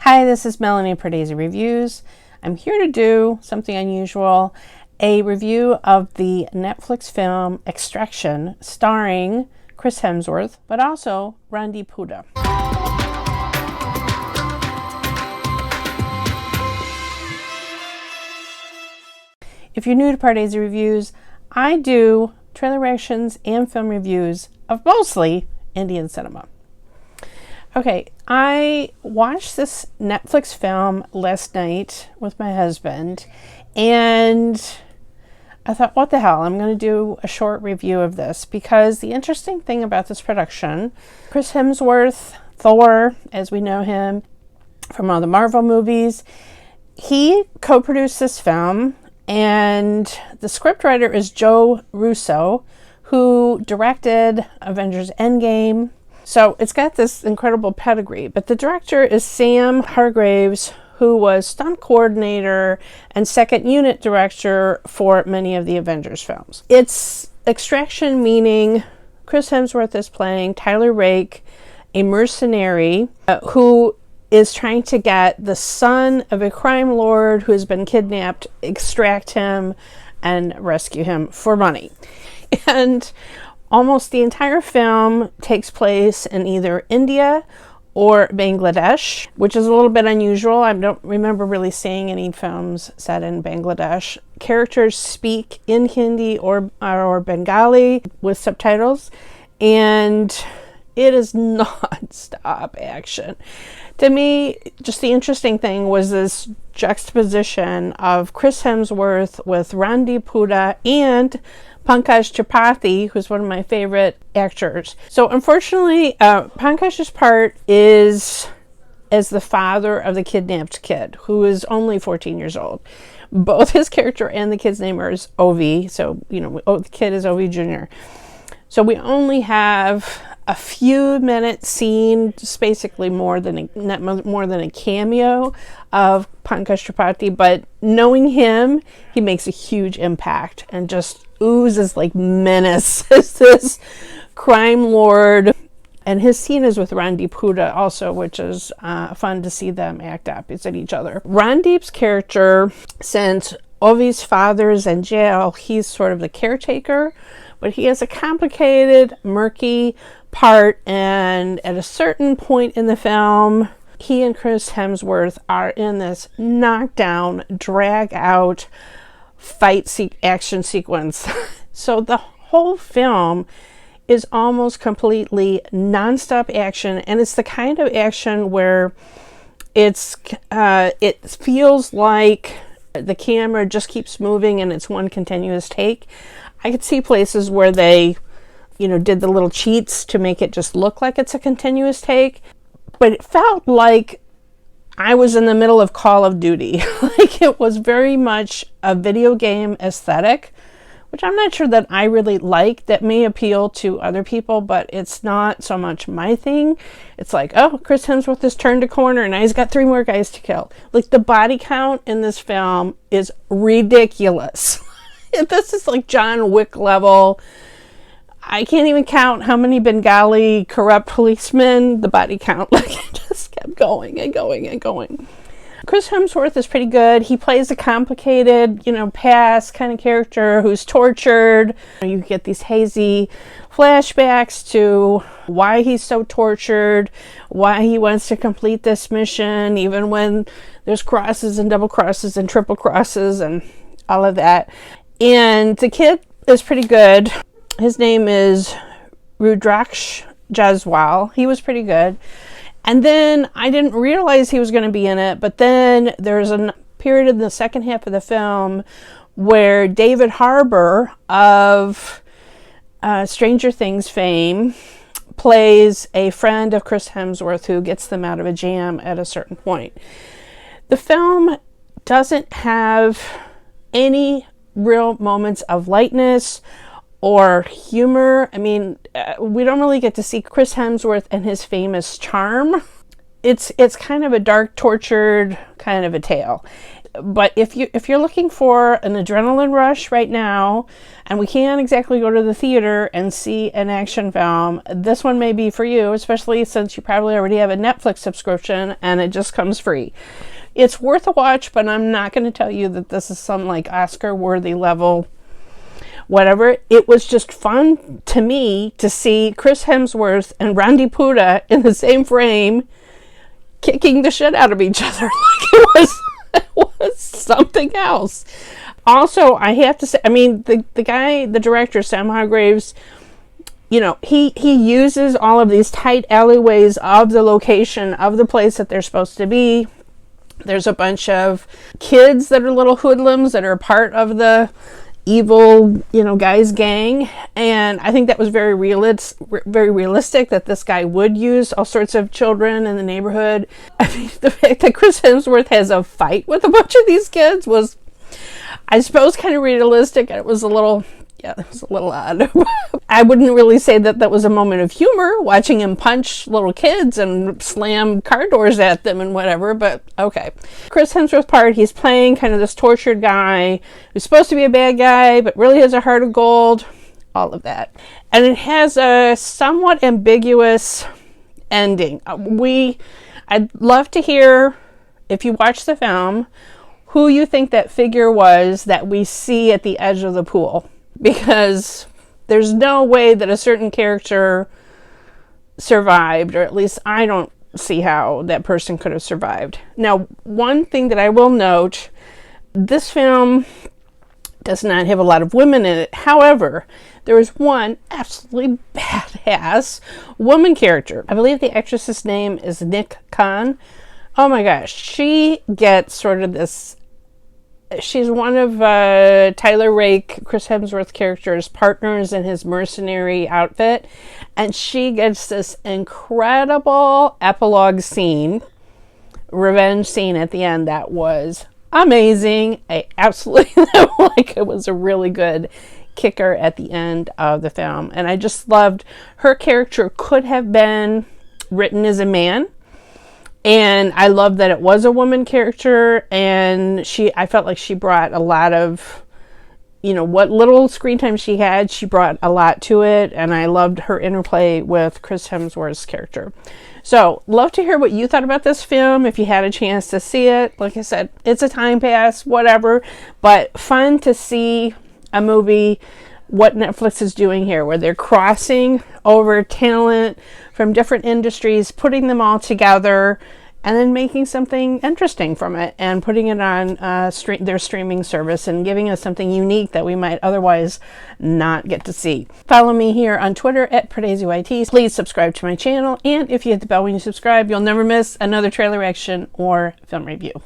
Hi, this is Melanie Pardesi Reviews. I'm here to do something unusual, a review of the Netflix film Extraction, starring Chris Hemsworth, but also Randeep Hooda. If you're new to Pardesi Reviews, I do trailer reactions and film reviews of mostly Indian cinema. Okay, I watched this Netflix film last night with my husband, and I thought, what the hell, I'm going to do a short review of this, because the interesting thing about this production, Chris Hemsworth, Thor, as we know him from all the Marvel movies, he co-produced this film, and the scriptwriter is Joe Russo, who directed Avengers Endgame. So it's got this incredible pedigree, but the director is Sam Hargrave, who was stunt coordinator and second unit director for many of the Avengers films. It's Extraction, meaning Chris Hemsworth is playing Tyler Rake, a mercenary who is trying to get the son of a crime lord who has been kidnapped, extract him, and rescue him for money. And almost the entire film takes place in either India or Bangladesh, which is a little bit unusual. I don't remember really seeing any films set in Bangladesh. Characters speak in Hindi or Bengali with subtitles, and it is non-stop action. To me, just the interesting thing was this juxtaposition of Chris Hemsworth with Randeep Hooda and Pankaj Tripathi, who's one of my favorite actors. So unfortunately, Pankaj's part is as the father of the kidnapped kid, who is only 14 years old. Both his character and the kid's name is Ovi, so, the kid is Ovi Jr. So we only have a few minute scene, just basically more than a cameo of Pankaj Tripathi, but knowing him, he makes a huge impact and just oozes like menace as this crime lord. And his scene is with Randeep Hooda also, which is fun to see them act opposite each other. Randeep's character, since Ovi's father is in jail, he's sort of the caretaker, but he has a complicated, murky part, and at a certain point in the film, he and Chris Hemsworth are in this knockdown, drag-out action sequence. So the whole film is almost completely non-stop action, and it's the kind of action where it feels like the camera just keeps moving and it's one continuous take. I could see places where they did the little cheats to make it just look like it's a continuous take, but it felt like I was in the middle of Call of Duty. Like it was very much a video game aesthetic, which I'm not sure that I really like. That may appeal to other people, but it's not so much my thing. It's like, oh, Chris Hemsworth has turned a corner and now he's got 3 more guys to kill. Like the body count in this film is ridiculous. This is like John Wick level. I can't even count how many Bengali corrupt policemen, the body count, like it just kept going and going and going. Chris Hemsworth is pretty good. He plays a complicated, past kind of character who's tortured. You get these hazy flashbacks to why he's so tortured, why he wants to complete this mission, even when there's crosses and double crosses and triple crosses and all of that. And the kid is pretty good. His name is Rudhraksh Jaiswal. He was pretty good. And then I didn't realize he was going to be in it, but then there's a period in the second half of the film where David Harbour of Stranger Things fame plays a friend of Chris Hemsworth who gets them out of a jam at a certain point. The film doesn't have any real moments of lightness or humor. I mean, we don't really get to see Chris Hemsworth and his famous charm. It's kind of a dark, tortured kind of a tale. But if you're looking for an adrenaline rush right now, and we can't exactly go to the theater and see an action film, this one may be for you, especially since you probably already have a Netflix subscription and it just comes free. It's worth a watch, but I'm not going to tell you that this is some like Oscar-worthy level whatever. It was just fun to me to see Chris Hemsworth and Randeep Hooda in the same frame kicking the shit out of each other. Like it was something else. Also, I have to say, I mean, the guy, the director, Sam Hargraves, you know, he uses all of these tight alleyways of the location of the place that they're supposed to be. There's a bunch of kids that are little hoodlums that are a part of the evil, you know, guy's gang, and I think that was very realistic that this guy would use all sorts of children in the neighborhood. I mean, the fact that Chris Hemsworth has a fight with a bunch of these kids was, I suppose, kind of realistic, and it was a little odd. I wouldn't really say that that was a moment of humor, watching him punch little kids and slam car doors at them and whatever, but okay. Chris Hemsworth's part, he's playing kind of this tortured guy who's supposed to be a bad guy, but really has a heart of gold, all of that. And it has a somewhat ambiguous ending. I'd love to hear, if you watch the film, who you think that figure was that we see at the edge of the pool. Because there's no way that a certain character survived, or at least I don't see how that person could have survived. Now, one thing that I will note, this film does not have a lot of women in it. However, there is one absolutely badass woman character. I believe the actress's name is Nick Khan. Oh my gosh, she gets sort of this. She's one of Tyler Rake, Chris Hemsworth character's partners in his mercenary outfit, and she gets this incredible epilogue scene, revenge scene at the end that was amazing. I absolutely like it was a really good kicker at the end of the film, and I just loved her character. Could have been written as a man. And I love that it was a woman character, and I felt like she brought a lot of, you know, what little screen time she had, she brought a lot to it, and I loved her interplay with Chris Hemsworth's character. So, love to hear what you thought about this film, if you had a chance to see it. Like I said, it's a time pass, whatever, but fun to see a movie, what Netflix is doing here, where they're crossing over talent from different industries, putting them all together, and then making something interesting from it and putting it on their streaming service and giving us something unique that we might otherwise not get to see. Follow me here on Twitter at PardesiYT. Please subscribe to my channel, and if you hit the bell when you subscribe, you'll never miss another trailer reaction or film review.